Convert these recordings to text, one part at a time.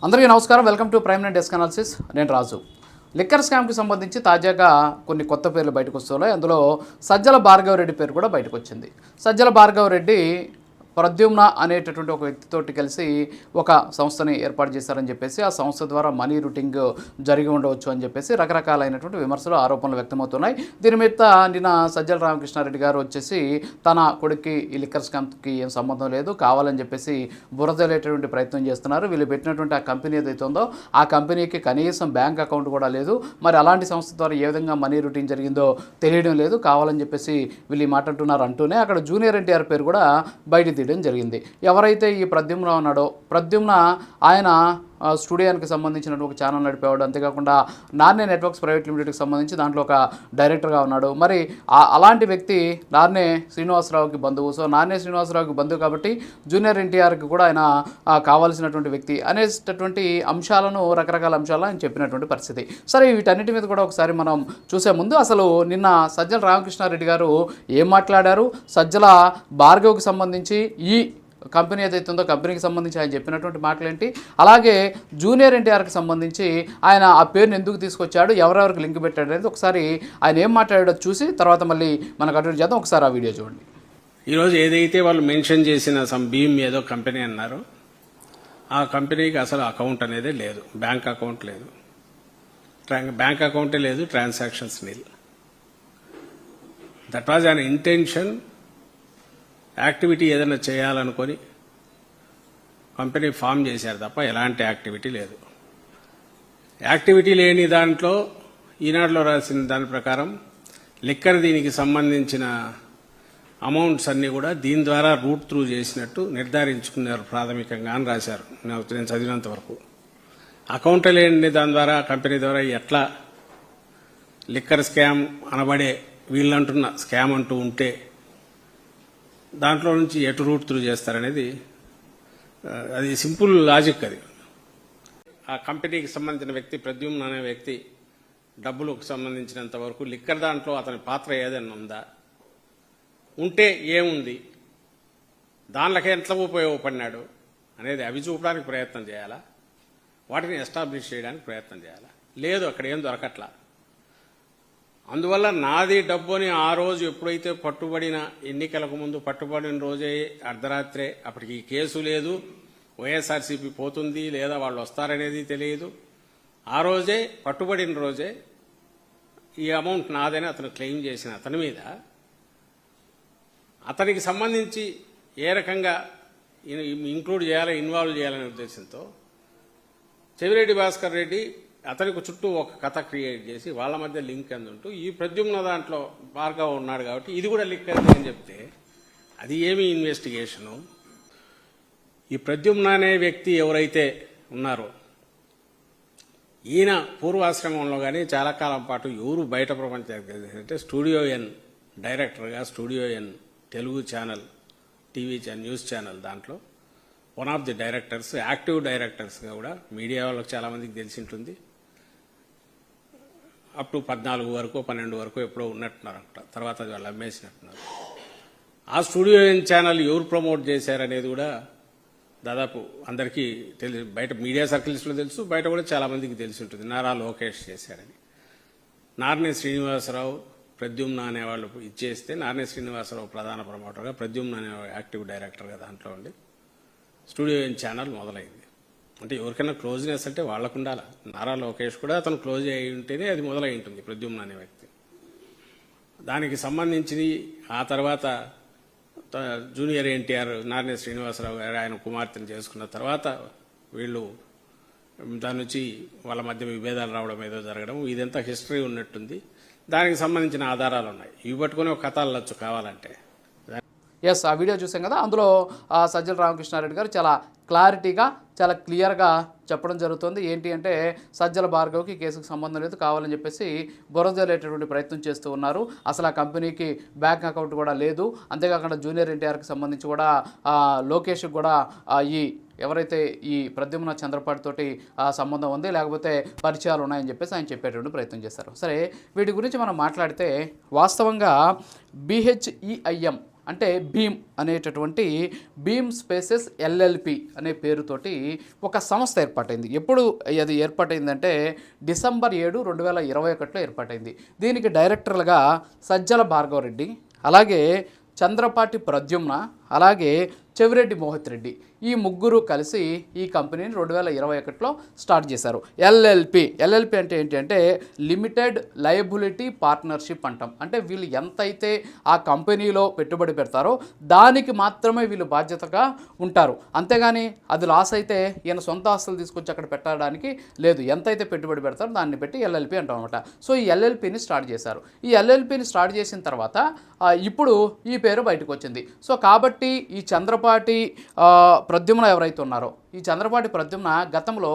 అందరికీ నమస్కారం. Welcome to prime nine desk analysis. నేను రాజు. లిక్కర్ స్కామ్కి సంబంధించి తాజాగా కొన్ని కొత్త పేర్లు బయటకు వస్తున్నాయి. అందులో సజ్జల భార్గవ రెడ్డి పేరు కూడా బయటకు వచ్చింది. సజ్జల భార్గవ రెడ్డి ప్రద్యుమ్న అనేటటువంటి ఒక వ్యక్తితోటి కలిసి ఒక సంస్థని ఏర్పాటు చేశారని చెప్పేసి, ఆ సంస్థ ద్వారా మనీ రూటింగ్ జరిగి ఉండవచ్చు అని చెప్పేసి రకరకాలైనటువంటి విమర్శలు, ఆరోపణలు వ్యక్తమవుతున్నాయి. దీని మీద నిన్న సజ్జల రామకృష్ణారెడ్డి గారు వచ్చేసి తన కొడుక్కి ఈ లిక్కర్ స్కామ్కి ఏం సంబంధం లేదు, కావాలని చెప్పేసి బురదలేటటువంటి ప్రయత్నం చేస్తున్నారు. వీళ్ళు పెట్టినటువంటి ఆ కంపెనీ ఏదైతే ఉందో ఆ కంపెనీకి కనీసం బ్యాంక్ అకౌంట్ కూడా లేదు. మరి అలాంటి సంస్థ ద్వారా ఏ విధంగా మనీ రూటింగ్ జరిగిందో తెలియడం లేదు, కావాలని చెప్పేసి వీళ్ళు ఈ మాట అంటూనే అక్కడ జూనియర్ ఎన్టీఆర్ పేరు కూడా బయట జరిగింది. ఎవరైతే ఈ ప్రద్యుమ్న ఉన్నాడో, ప్రద్యుమ్న ఆయన స్టూడియోకి సంబంధించిన ఒక ఛానల్ నడిపేవాడు. అంతేకాకుండా నార్నే నెట్వర్క్స్ ప్రైవేట్ లిమిటెడ్కి సంబంధించి దాంట్లో ఒక డైరెక్టర్గా ఉన్నాడు. మరి అలాంటి వ్యక్తి నార్నే శ్రీనివాసరావుకి బంధువు. సో నార్నే శ్రీనివాసరావుకి బంధువు కాబట్టి జూనియర్ ఎన్టీఆర్కి కూడా ఆయన కావాల్సినటువంటి వ్యక్తి అనేటటువంటి అంశాలను, రకరకాల అంశాలను ఆయన చెప్పినటువంటి పరిస్థితి. సరే, వీటన్నిటి మీద కూడా ఒకసారి మనం చూసే ముందు అసలు నిన్న సజ్జల రామకృష్ణారెడ్డి గారు ఏం మాట్లాడారు, సజ్జల భార్గవ్కి సంబంధించి ఈ కంపెనీ ఏదైతే ఉందో కంపెనీకి సంబంధించి ఆయన చెప్పినటువంటి మాటలేంటి, అలాగే జూనియర్ ఎన్టీఆర్కి సంబంధించి ఆయన ఆ పేరుని ఎందుకు తీసుకొచ్చాడు, ఎవరెవరికి లింక్ పెట్టాడు అనేది ఒకసారి ఆయన ఏం మాట్లాడాడో చూసి తర్వాత మళ్ళీ మనకు అటెండ్ చేద్దాం. ఒకసారి ఆ వీడియో చూడండి. ఈరోజు ఏదైతే వాళ్ళు మెన్షన్ చేసిన భీమ్ ఏదో కంపెనీ అన్నారు, ఆ కంపెనీకి అసలు అకౌంట్ అనేది లేదు, బ్యాంక్ అకౌంట్ లేదు, బ్యాంక్ అకౌంటే లేదు, transactions nil. That was an intention. Activity ఏదైనా చేయాలనుకొని కంపెనీ ఫామ్ చేశారు తప్ప ఎలాంటి యాక్టివిటీ లేదు. యాక్టివిటీ లేని దాంట్లో ఈనాడులో రాసిన దాని ప్రకారం లిక్కర్ దీనికి సంబంధించిన అమౌంట్స్ అన్ని కూడా దీని ద్వారా రూట్ త్రూ చేసినట్టు నిర్ధారించుకున్నారు ప్రాథమికంగా అని రాశారు. నేను చదివినంత వరకు అకౌంట్ లేని దాని ద్వారా కంపెనీ ద్వారా ఎట్లా లిక్కర్ స్కామ్ అనబడే వీళ్ళంటున్న స్కామ్ అంటూ ఉంటే దాంట్లో నుంచి ఎటు రూట్ త్రూ చేస్తారనేది అది సింపుల్ లాజిక్. అది ఆ కంపెనీకి సంబంధించిన వ్యక్తి ప్రద్యుమ్న అనే వ్యక్తి డబ్బులకు సంబంధించినంత వరకు లిక్కర్ దాంట్లో అతని పాత్ర ఏదైనా ఉందా, ఉంటే ఏముంది, దానిలోకి ఎట్లా ఉపయోగపడినాడు అనేది అవి చూపడానికి ప్రయత్నం చేయాలా, వాటిని ఎస్టాబ్లిష్ చేయడానికి ప్రయత్నం చేయాలా. లేదు, అక్కడ ఏం దొరకట్లా. అందువల్ల నాది డబ్బు అని ఆ రోజు ఎప్పుడైతే పట్టుబడిన, ఎన్నికలకు ముందు పట్టుబడిన రోజే అర్ధరాత్రే, అప్పటికి కేసు లేదు, వైఎస్ఆర్సీపీ పోతుంది లేదా వాళ్ళు వస్తారనేది తెలియదు, ఆ రోజే పట్టుబడిన రోజే ఈ అమౌంట్ నాదని అతను క్లెయిమ్ చేసిన అతని మీద అతనికి సంబంధించి ఏ రకంగా ఇంక్లూడ్ చేయాలి, ఇన్వాల్వ్ చేయాలనే ఉద్దేశంతో చెవిరెడ్డి భాస్కర్ రెడ్డి అతనికి చుట్టూ ఒక కథ క్రియేట్ చేసి వాళ్ళ మధ్య లింక్ అందుంటూ ఈ ప్రద్యుమ్న దాంట్లో భార్గవ ఉన్నాడు కాబట్టి ఇది కూడా లింక్ అని చెప్తే అది ఏమి ఇన్వెస్టిగేషను? ఈ ప్రద్యుమ్న అనే వ్యక్తి ఎవరైతే ఉన్నారో ఈయన పూర్వాశ్రమంలో కానీ చాలా కాలం పాటు ఎవరు బయట ప్రపంచానికి తెలిసిందంటే స్టూడియో ఎన్ డైరెక్టర్గా, studio N Telugu channel, TV channel, news channel దాంట్లో one of the directors, active డైరెక్టర్స్గా కూడా మీడియా వాళ్ళకి చాలామందికి తెలిసి ఉంటుంది. అప్ టు 14 వరకు 12 వరకు ఎప్పుడో ఉన్నట్టున్నారు అక్కడ, తర్వాత వాళ్ళు అమ్మేసినట్టున్నారు. ఆ స్టూడియో ఛానల్ ఎవరు ప్రమోట్ చేశారనేది కూడా దాదాపు అందరికీ తెలిసి, బయట మీడియా సర్కిల్స్లో తెలుసు, బయట కూడా చాలామందికి తెలిసి ఉంటుంది. నారా లోకేష్ చేశారని. నార్నే శ్రీనివాసరావు, ప్రద్యుమ్న అనేవాళ్ళు ఇచ్చేస్తే నార్నే శ్రీనివాసరావు ప్రధాన ప్రమోటర్గా, ప్రద్యుమ్న అనే యాక్టివ్ డైరెక్టర్గా దాంట్లో ఉండి స్టూడియో ఛానల్ మొదలైంది. అంటే ఎవరికైనా క్లోజ్నెస్ అంటే వాళ్ళకు ఉండాలి. నారా లోకేష్ కూడా అతను క్లోజ్ అయి ఉంటేనే అది మొదలై ఉంటుంది ప్రద్యుమ్న అనే వ్యక్తి. దానికి సంబంధించి ఆ తర్వాత జూనియర్ ఎన్టీఆర్, నార్నే శ్రీనివాసరావు గారు ఆయన కుమార్తెను చేసుకున్న తర్వాత వీళ్ళు దాని నుంచి వాళ్ళ మధ్య విభేదాలు రావడం ఏదో జరగడం, ఇదంతా హిస్టరీ ఉన్నట్టుంది. దానికి సంబంధించిన ఆధారాలు ఉన్నాయి. ఇవి పట్టుకుని ఒక కథ అల్లొచ్చు కావాలంటే. ఎస్, ఆ వీడియో చూసాం కదా. అందులో సజ్జల రామకృష్ణారెడ్డి గారు చాలా క్లారిటీగా, చాలా క్లియర్గా చెప్పడం జరుగుతుంది. ఏంటి అంటే సజ్జల భార్గవ్కి కేసుకు సంబంధం లేదు, కావాలని చెప్పేసి బురదలేటటువంటి ప్రయత్నం చేస్తూ ఉన్నారు. అసలు ఆ కంపెనీకి బ్యాంక్ అకౌంట్ కూడా లేదు. అంతేకాకుండా జూనియర్ ఎన్టీఆర్కి సంబంధించి కూడా లోకేష్కి కూడా ఈ ఎవరైతే ఈ ప్రద్యుమ్న చంద్రపాటి తోటి సంబంధం ఉంది, లేకపోతే పరిచయాలు ఉన్నాయని చెప్పేసి ఆయన చెప్పేటువంటి ప్రయత్నం చేశారు. సరే, వీటి గురించి మనం మాట్లాడితే వాస్తవంగా BHEIM అంటే భీమ్ అనేటటువంటి భీమ్ స్పేసెస్ ఎల్ఎల్పి అనే పేరుతోటి ఒక సంస్థ ఏర్పాటైంది. ఎప్పుడు అది ఏర్పాటైందంటే డిసెంబర్ 7, 2021లో ఏర్పాటైంది. దీనికి డైరెక్టర్లుగా సజ్జల భార్గవరెడ్డి, అలాగే చంద్రపాటి ప్రద్యుమ్న, అలాగే చెవిరెడ్డి మోహిత్ రెడ్డి, ఈ ముగ్గురు కలిసి ఈ కంపెనీని 2021లో స్టార్ట్ చేశారు. ఎల్ఎల్పి అంటే ఏంటి అంటే లిమిటెడ్ లయబిలిటీ పార్ట్నర్షిప్ అంటాం. అంటే వీళ్ళు ఎంతైతే ఆ కంపెనీలో పెట్టుబడి పెడతారో దానికి మాత్రమే వీళ్ళు బాధ్యతగా ఉంటారు. అంతేగాని అది లాస్ అయితే ఈయన సొంత ఆస్తులు తీసుకొచ్చి అక్కడ పెట్టడానికి లేదు. ఎంతైతే పెట్టుబడి పెడతారో దాన్ని పెట్టి ఎల్ఎల్పి అంటాం అనమాట. సో ఈ ఎల్ఎల్పిని స్టార్ట్ చేశారు. ఈ ఎల్ఎల్పిని స్టార్ట్ చేసిన తర్వాత ఇప్పుడు ఈ పేరు బయటకు వచ్చింది. సో కాబట్టి ఈ చంద్రపాటి ప్రద్యుమ్న ఎవరైతే ఉన్నారో, ఈ చంద్రపాటి ప్రద్యుమ్న గతంలో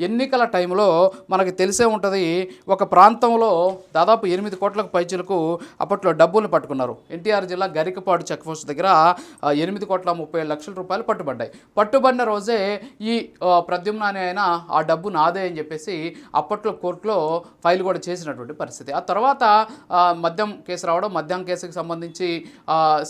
ఎన్నికల టైంలో మనకి తెలిసే ఉంటుంది, ఒక ప్రాంతంలో దాదాపు 8 కోట్లకు పైచీలకు అప్పట్లో డబ్బులు పట్టుకున్నారు. ఎన్టీఆర్ జిల్లా గరికపాడు చెక్పోస్ట్ దగ్గర 8,37,00,000 రూపాయలు పట్టుబడిన రోజే ఈ ప్రద్యుమ్న అనే ఆయన ఆ డబ్బు నాదే అని చెప్పేసి అప్పట్లో కోర్టులో ఫైల్ కూడా చేసినటువంటి పరిస్థితి. ఆ తర్వాత మద్యం కేసు రావడం, మద్యం కేసుకి సంబంధించి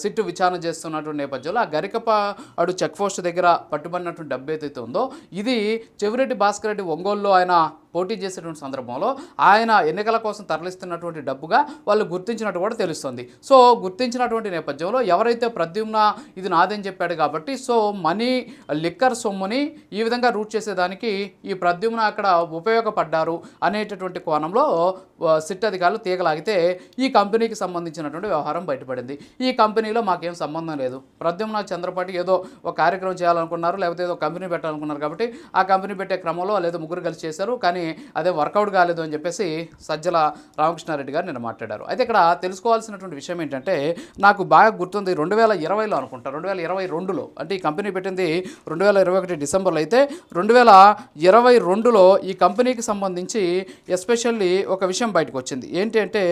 సిట్టు విచారణ చేస్తున్నటువంటి నేపథ్యంలో ఆ గరికపాడు చెక్పోస్ట్ దగ్గర పట్టుబడినటువంటి డబ్బు ఏదైతే ఉందో ఇది చెవిరెడ్డి భాస్కర్ రెడ్డి ఒంగోలులో ఆయన పోటీ చేసేటువంటి సందర్భంలో ఆయన ఎన్నికల కోసం తరలిస్తున్నటువంటి డబ్బుగా వాళ్ళు గుర్తించినట్టు కూడా తెలుస్తుంది. సో గుర్తించినటువంటి నేపథ్యంలో ఎవరైతే ప్రద్యుమ్న ఇది నాదని చెప్పాడు కాబట్టి సో మనీ లిక్కర్ సొమ్ముని ఈ విధంగా రూట్ చేసేదానికి ఈ ప్రద్యుమ్న అక్కడ ఉపయోగపడ్డారు అనేటటువంటి కోణంలో సిట్ అధికారులు తీగలాగితే ఈ కంపెనీకి సంబంధించినటువంటి వ్యవహారం బయటపడింది. ఈ కంపెనీలో మాకేం సంబంధం లేదు, ప్రద్యుమ్న చంద్రపాటి ఏదో ఒక కార్యక్రమం చేయాలనుకున్నారు, లేకపోతే ఏదో కంపెనీ పెట్టాలనుకున్నారు కాబట్టి ఆ కంపెనీ పెట్టే క్రమంలో లేదా ముగ్గురు కలిసి చేశారు, కానీ అదే వర్కౌట్ కాలేదు అని చెప్పేసి సజ్జల రామకృష్ణారెడ్డి గారు నిన్న మాట్లాడారు. అయితే ఇక్కడ తెలుసుకోవాల్సినటువంటి విషయం ఏంటంటే నాకు బాగా గుర్తుంది 2020లో అనుకుంటా, 2022లో అంటే ఈ కంపెనీ పెట్టింది 2021 డిసెంబర్లో అయితే 2022లో ఈ కంపెనీకి సంబంధించి ఎస్పెషల్లీ ఒక విషయం బయటకు వచ్చింది. ఏంటి అంటే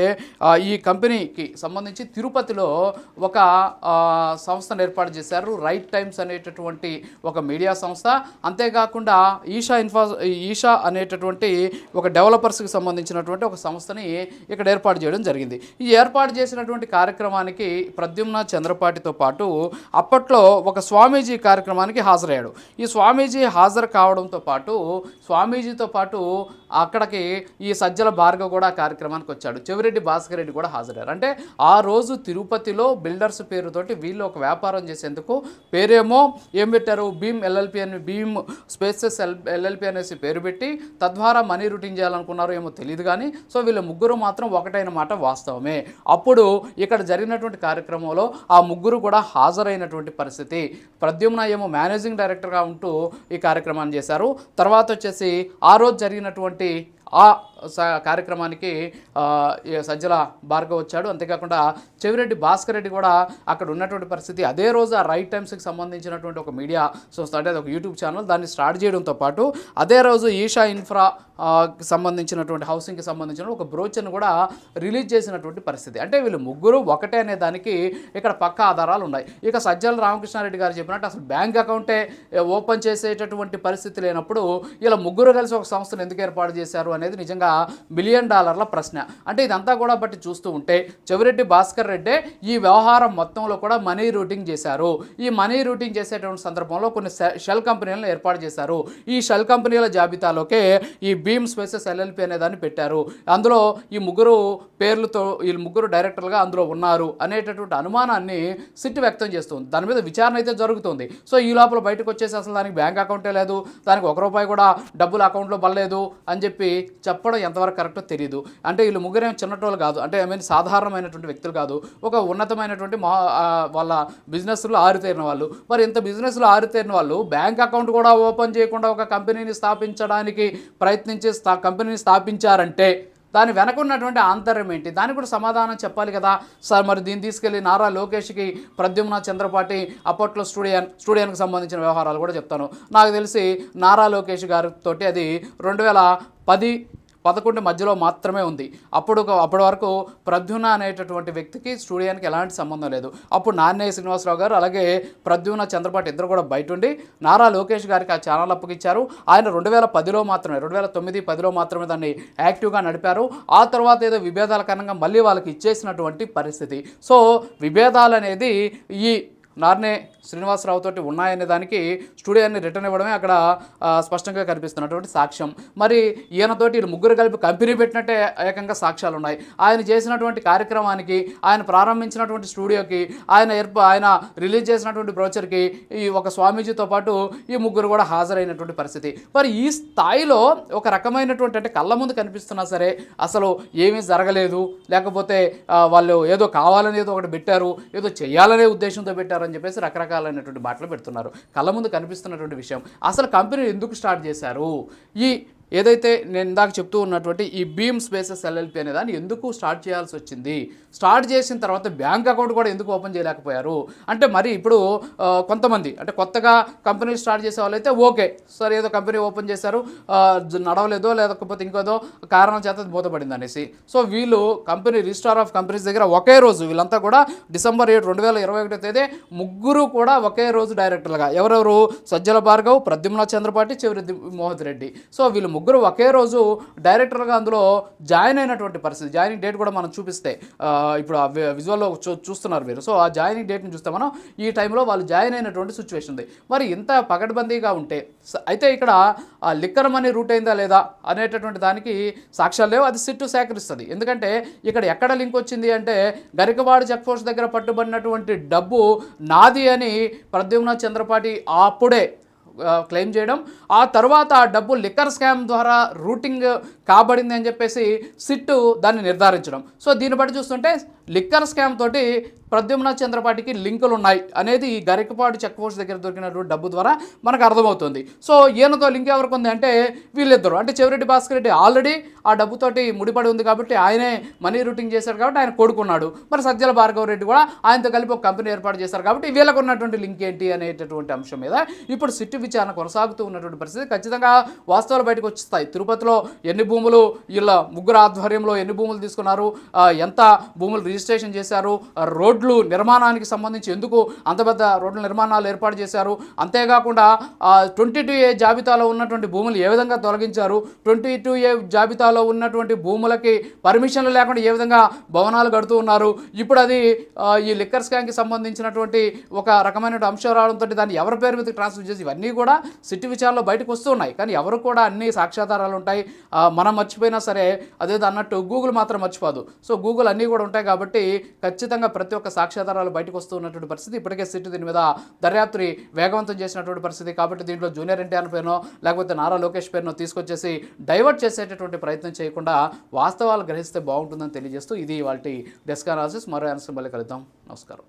ఈ కంపెనీకి సంబంధించి తిరుపతిలో ఒక సంస్థను ఏర్పాటు చేశారు, రైట్ టైమ్స్ అనేటటువంటి ఒక మీడియా సంస్థ. అంతేకాకుండా ఈషా అనేటటువంటి ఒక డెవలపర్స్కి సంబంధించినటువంటి ఒక సంస్థని ఇక్కడ ఏర్పాటు చేయడం జరిగింది. ఈ ఏర్పాటు చేసినటువంటి కార్యక్రమానికి ప్రద్యుమ్న చంద్రపాటితో పాటు అప్పట్లో ఒక స్వామీజీ కార్యక్రమానికి హాజరయ్యాడు. ఈ స్వామీజీ హాజరు కావడంతో పాటు స్వామీజీతో పాటు అక్కడికి ఈ సజ్జల భార్గవ్ కూడా ఆ కార్యక్రమానికి వచ్చాడు, చెవిరెడ్డి భాస్కర్ రెడ్డి కూడా హాజరయ్యారు. అంటే ఆ రోజు తిరుపతిలో బిల్డర్స్ పేరుతోటి వీళ్ళు ఒక వ్యాపారం చేసేందుకు పేరేమో ఏం పెట్టారు, భీమ్ ఎల్ఎల్పి అని, భీమ్ స్పేసెస్ ఎల్ఎల్పి అనేసి పేరు పెట్టి తద్వారా మనీ రూటింగ్ చేయాలనుకున్నారో ఏమో తెలియదు. కానీ సో వీళ్ళ ముగ్గురు మాత్రం ఒకటైన మాట వాస్తవమే. అప్పుడు ఇక్కడ జరిగినటువంటి కార్యక్రమంలో ఆ ముగ్గురు కూడా హాజరైనటువంటి పరిస్థితి. ప్రద్యుమ్న ఏమో మేనేజింగ్ డైరెక్టర్గా ఉంటూ ఈ కార్యక్రమాన్ని చేశారు. తర్వాత వచ్చేసి ఆ రోజు జరిగినటువంటి ఆ కార్యక్రమానికి సజ్జల భార్గవ్ వచ్చాడు. అంతేకాకుండా చెవిరెడ్డి భాస్కర్ రెడ్డి కూడా అక్కడ ఉన్నటువంటి పరిస్థితి. అదే రోజు ఆ రైట్ టైమ్స్కి సంబంధించినటువంటి ఒక మీడియా సంస్థ, అంటే ఒక యూట్యూబ్ ఛానల్, దాన్ని స్టార్ట్ చేయడంతో పాటు అదే రోజు ఈషా ఇన్ఫ్రా సంబంధించినటువంటి హౌసింగ్కి సంబంధించిన ఒక బ్రోచర్ను కూడా రిలీజ్ చేసినటువంటి పరిస్థితి. అంటే వీళ్ళు ముగ్గురు ఒకటే అనే దానికి ఇక్కడ పక్కా ఆధారాలు ఉన్నాయి. ఇక సజ్జల రామకృష్ణారెడ్డి గారు చెప్పినట్టు అసలు బ్యాంక్ అకౌంటే ఓపెన్ చేసేటటువంటి పరిస్థితి లేనప్పుడు ఇలా ముగ్గురు కలిసి ఒక సంస్థను ఎందుకు ఏర్పాటు చేశారు అనేది నిజంగా $1 బిలియన్ ప్రశ్న. అంటే ఇదంతా కూడా బట్టి చూస్తూ ఉంటే చెవిరెడ్డి భాస్కర్ రెడ్డే ఈ వ్యవహారం మొత్తంలో కూడా మనీ రూటింగ్ చేశారు. ఈ మనీ రూటింగ్ చేసేటువంటి సందర్భంలో కొన్ని షెల్ కంపెనీలను ఏర్పాటు చేశారు. ఈ షెల్ కంపెనీల జాబితాలోకే ఈ భీమ్ స్పేసెస్ ఎల్ఎల్పి అనే దాన్ని పెట్టారు. అందులో ఈ ముగ్గురు పేర్లతో వీళ్ళు ముగ్గురు డైరెక్టర్లుగా అందులో ఉన్నారు అనేటటువంటి అనుమానాన్ని సిట్ వ్యక్తం చేస్తుంది. దాని మీద విచారణ అయితే జరుగుతుంది. సో ఈ లోపల బయటకు వచ్చేసి అసలు దానికి బ్యాంక్ అకౌంటే లేదు, దానికి ₹1 కూడా డబ్బులు అకౌంట్లో పడలేదు అని చెప్పి చెప్పడం ఎంతవరకు కరెక్టో తెలియదు. అంటే వీళ్ళు ముగ్గురేం చిన్నటోళ్ళు కాదు, అంటే సాధారణమైనటువంటి వ్యక్తులు కాదు, ఒక ఉన్నతమైనటువంటి వాళ్ళ బిజినెస్లో ఆరితేరిన వాళ్ళు. మరి ఇంత బిజినెస్లో ఆరితేరిన వాళ్ళు బ్యాంక్ అకౌంట్ కూడా ఓపెన్ చేయకుండా ఒక కంపెనీని స్థాపించడానికి ప్రయత్నించి కంపెనీని స్థాపించారంటే దాని వెనక ఉన్నటువంటి ఆంతర్యం ఏంటి, దానికి కూడా సమాధానం చెప్పాలి కదా సార్. మరి దీన్ని తీసుకెళ్ళి నారా లోకేష్కి ప్రద్యుమ్న చంద్రపాటి అప్పట్లో స్టూడియోకి సంబంధించిన వ్యవహారాలు కూడా చెప్తాను. నాకు తెలిసి నారా లోకేష్ గారితో అది 2010 11 మధ్యలో మాత్రమే ఉంది. అప్పటి వరకు ప్రద్యుమ్న అనేటటువంటి వ్యక్తికి స్టూడియోకి ఎలాంటి సంబంధం లేదు. అప్పుడు నాన్నయ్య శ్రీనివాసరావు గారు అలాగే ప్రద్యుమ్న చంద్రపాటి ఇద్దరు కూడా బయట ఉండి నారా లోకేష్ గారికి ఆ ఛానల్ అప్పగిచ్చారు. ఆయన 2010లో మాత్రమే 2009-10లో మాత్రమే దాన్ని యాక్టివ్గా నడిపారు. ఆ తర్వాత ఏదో విభేదాల కారణంగా మళ్ళీ వాళ్ళకి ఇచ్చేసినటువంటి పరిస్థితి. సో విభేదాలు అనేది ఈ నార్నే శ్రీనివాసరావు తోటి ఉన్నాయనే దానికి స్టూడియోని రిటర్న్ ఇవ్వడమే అక్కడ స్పష్టంగా కనిపిస్తున్నటువంటి సాక్ష్యం. మరి ఈయనతోటి ముగ్గురు కలిపి కంపెనీ పెట్టినట్టే ఏకంగా సాక్ష్యాలు ఉన్నాయి. ఆయన చేసినటువంటి కార్యక్రమానికి, ఆయన ప్రారంభించినటువంటి స్టూడియోకి, ఆయన రిలీజ్ చేసినటువంటి బ్రోచర్కి ఈ ఒక స్వామీజీతో పాటు ఈ ముగ్గురు కూడా హాజరైనటువంటి పరిస్థితి. మరి ఈ స్థాయిలో ఒక రకమైనటువంటి అంటే కళ్ళ ముందు కనిపిస్తున్నా సరే అసలు ఏమీ జరగలేదు, లేకపోతే వాళ్ళు ఏదో కావాలని ఏదో ఒకటి పెట్టారు, ఏదో చేయాలనే ఉద్దేశంతో పెట్టారు అని చెప్పేసి రకరకాలైనటువంటి మాటలు పెడుతున్నారు. కళ్ళ ముందు కనిపిస్తున్నటువంటి విషయం అసలు కంపెనీ ఎందుకు స్టార్ట్ చేశారు, ఈ ఏదైతే నేను ఇందాక చెప్తూ ఉన్నటువంటి ఈ బీమ్ స్పేసెస్ ఎల్ఎల్పి అనే దాన్ని ఎందుకు స్టార్ట్ చేయాల్సి వచ్చింది, స్టార్ట్ చేసిన తర్వాత బ్యాంక్ అకౌంట్ కూడా ఎందుకు ఓపెన్ చేయలేకపోయారు అంటే మరి ఇప్పుడు కొంతమంది అంటే కొత్తగా కంపెనీలు స్టార్ట్ చేసే వాళ్ళైతే ఓకే సరే ఏదో కంపెనీ ఓపెన్ చేశారు నడవలేదో లేకపోతే ఇంకోదో కారణం చేత మూతపడింది అనేసి. సో వీళ్ళు కంపెనీ రిజిస్ట్రార్ ఆఫ్ కంపెనీస్ దగ్గర ఒకే రోజు వీళ్ళంతా కూడా December 7, 2021 తేదీ ముగ్గురు కూడా ఒకే రోజు డైరెక్టర్లుగా ఎవరెవరు సజ్జల భార్గవ్, ప్రద్యుమ్న చంద్రపాటి, చివరి మోహిత్ రెడ్డి. సో వీళ్ళు ముగ్గురు ఒకే రోజు డైరెక్టర్గా అందులో జాయిన్ అయినటువంటి పరిస్థితి. జాయినింగ్ డేట్ కూడా మనం చూపిస్తే ఇప్పుడు ఆ విజువల్లో చూస్తున్నారు మీరు. సో ఆ జాయినింగ్ డేట్ని చూస్తే మనం ఈ టైంలో వాళ్ళు జాయిన్ అయినటువంటి సిచ్యువేషన్ ఉంది. మరి ఇంత పకడ్బందీగా ఉంటే అయితే ఇక్కడ లిక్కర్ మనీ రూట్ అయిందా లేదా అనేటటువంటి దానికి సాక్ష్యాలు లేవు. అది సిట్టు సేకరిస్తుంది. ఎందుకంటే ఇక్కడ ఎక్కడ లింక్ వచ్చింది అంటే గరికవాడ చెక్ పోస్ట్ దగ్గర పట్టుబడినటువంటి డబ్బు నాది అని ప్రద్యుమ్న చంద్రపాటి అప్పుడే క్లెయిమ్ చేయడం, ఆ తర్వాత ఆ డబ్బు లిక్కర్ స్కామ్ ద్వారా రూటింగ్ కాబడింది అని చెప్పేసి సిట్టు దాన్ని నిర్ధారించడం. సో దీన్ని బట్టి చూస్తుంటే లిక్కర్ స్కామ్ తోటి ప్రద్యుమ్న చంద్రపాటికి లింకులు ఉన్నాయి అనేది ఈ గరికపాడు చెక్ పోస్ట్ దగ్గర దొరికినటువంటి డబ్బు ద్వారా మనకు అర్థమవుతుంది. సో ఈయనతో లింక్ ఎవరికి ఉంది అంటే వీళ్ళిద్దరు అంటే చెవిరెడ్డి భాస్కర్ రెడ్డి ఆల్రెడీ ఆ డబ్బుతోటి ముడిపడి ఉంది కాబట్టి ఆయనే మనీ రూటింగ్ చేశారు కాబట్టి ఆయన కొడుకున్నాడు. మరి సజ్జల భార్గవ రెడ్డి కూడా ఆయనతో కలిపి ఒక కంపెనీ ఏర్పాటు చేశారు కాబట్టి వీళ్ళకు ఉన్నటువంటి లింక్ ఏంటి అనేటటువంటి అంశం మీద ఇప్పుడు సిట్టు విచారణ కొనసాగుతూ ఉన్నటువంటి పరిస్థితి. ఖచ్చితంగా వాస్తవాలు బయటకు వచ్చేస్తాయి. తిరుపతిలో ఎన్ని భూములు వీళ్ళ ముగ్గురు ఆధ్వర్యంలో ఎన్ని భూములు తీసుకున్నారు, ఎంత భూములు రిజిస్ట్రేషన్ చేశారు, రోడ్లు నిర్మాణానికి సంబంధించి ఎందుకు అంత పెద్ద రోడ్ల నిర్మాణాలు ఏర్పాటు చేశారు, అంతేకాకుండా 22A జాబితాలో ఉన్నటువంటి భూములు ఏ విధంగా తొలగించారు, 22A జాబితాలో ఉన్నటువంటి భూములకి పర్మిషన్లు లేకుండా ఏ విధంగా భవనాలు కడుతూ ఉన్నారు, ఇప్పుడు అది ఈ లిక్కర్ స్కామ్కి సంబంధించినటువంటి ఒక రకమైన అంశం రావడంతో దాన్ని ఎవరి పేరు మీద ట్రాన్స్ఫర్ చేసి ఇవన్నీ కూడా సిట్టు విచారణలో బయటకు వస్తూ ఉన్నాయి. కానీ ఎవరు కూడా అన్ని సాక్ష్యాధారాలు ఉంటాయి. మనం మర్చిపోయినా సరే అదేదో అన్నట్టు గూగుల్ మాత్రం మర్చిపోదు. సో గూగుల్ అన్నీ కూడా ఉంటాయి కాబట్టి ఖచ్చితంగా ప్రతి ఒక్క సాక్ష్యాధారాలు బయటకు వస్తూ ఉన్నటువంటి పరిస్థితి. ఇప్పటికే సిట్టు దీని మీద దర్యాప్తుని వేగవంతం చేసినటువంటి పరిస్థితి. కాబట్టి దీంట్లో జూనియర్ ఎన్టీఆర్ పేరునో లేకపోతే నారా లోకేష్ పేరునో తీసుకొచ్చేసి డైవర్ట్ చేసేటటువంటి ప్రయత్నం చేయకుండా వాస్తవాలు గ్రహిస్తే బాగుంటుందని తెలియజేస్తూ ఇది వాళ్ళ డెస్క్ అనాలిసిస్. మరో ఆన్సర్ మళ్ళీ కలుద్దాం. నమస్కారం.